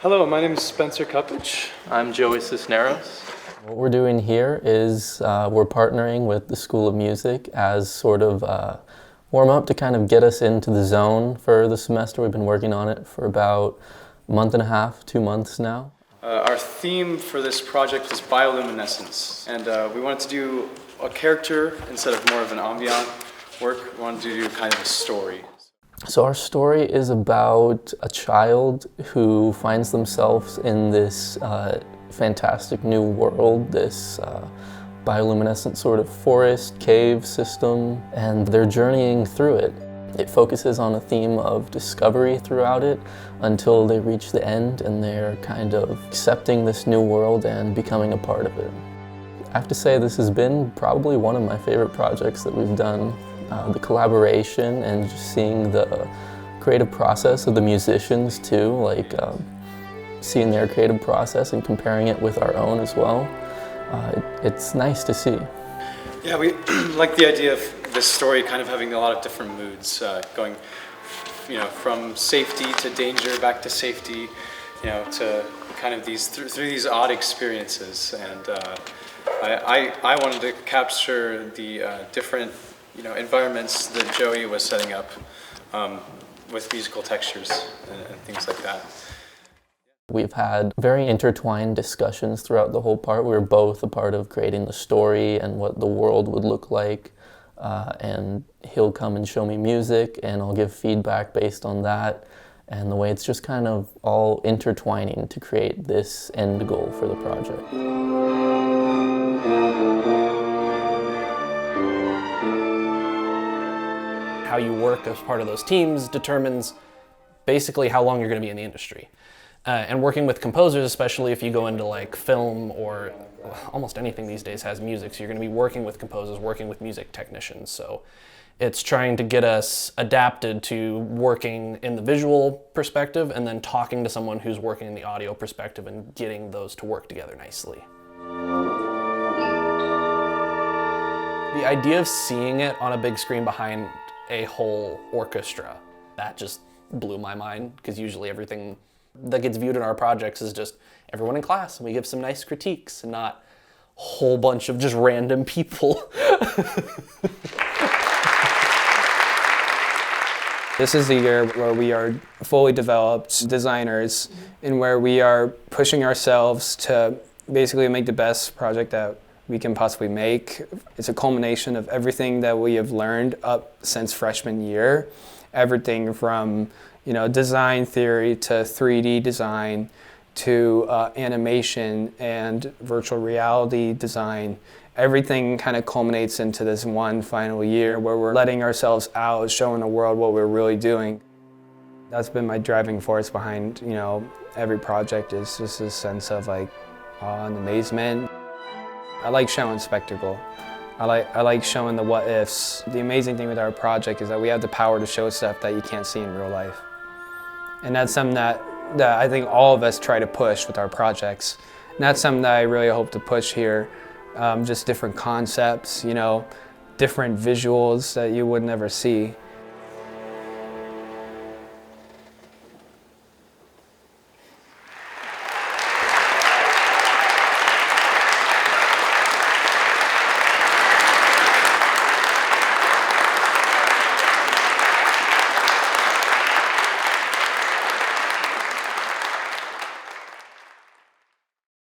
Hello, my name is Spencer Kupich. I'm Joey Cisneros. What we're doing here is we're partnering with the School of Music as sort of warm-up to kind of get us into the zone for the semester. We've been working on it for about a month and a half, 2 months now. Our theme for this project is bioluminescence, and we wanted to do a character instead of more of an ambient work. We wanted to do kind of a story. So our story is about a child who finds themselves in this fantastic new world, this bioluminescent sort of forest, cave system, and they're journeying through it. It focuses on a theme of discovery throughout it until they reach the end and they're kind of accepting this new world and becoming a part of it. I have to say this has been probably one of my favorite projects that we've done. The collaboration and just seeing the creative process of the musicians too, like seeing their creative process and comparing it with our own as well. It's nice to see. Yeah, we like the idea of this story kind of having a lot of different moods, going, from safety to danger, back to safety, to kind of through these odd experiences. And I wanted to capture the different environments that Joey was setting up with musical textures and things like that. We've had very intertwined discussions throughout the whole part. We were both a part of creating the story and what the world would look like. And he'll come and show me music and I'll give feedback based on that. And the way it's just kind of all intertwining to create this end goal for the project. How you work as part of those teams determines basically how long you're going to be in the industry. And working with composers, especially if you go into like film or almost anything these days has music, so you're going to be working with composers, working with music technicians. So it's trying to get us adapted to working in the visual perspective and then talking to someone who's working in the audio perspective and getting those to work together nicely. The idea of seeing it on a big screen behind a whole orchestra, that just blew my mind, because usually everything that gets viewed in our projects is just everyone in class and we give some nice critiques and not a whole bunch of just random people. This is the year where we are fully developed designers and where we are pushing ourselves to basically make the best project that we can possibly make. It's a culmination of everything that we have learned up since freshman year. Everything from design theory to 3D design to animation and virtual reality design. Everything kind of culminates into this one final year where we're letting ourselves out, showing the world what we're really doing. That's been my driving force behind every project, is just this sense of like awe and amazement. I like showing spectacle. I like showing the what ifs. The amazing thing with our project is that we have the power to show stuff that you can't see in real life. And that's something that I think all of us try to push with our projects. And that's something that I really hope to push here. Just different concepts, different visuals that you would never see.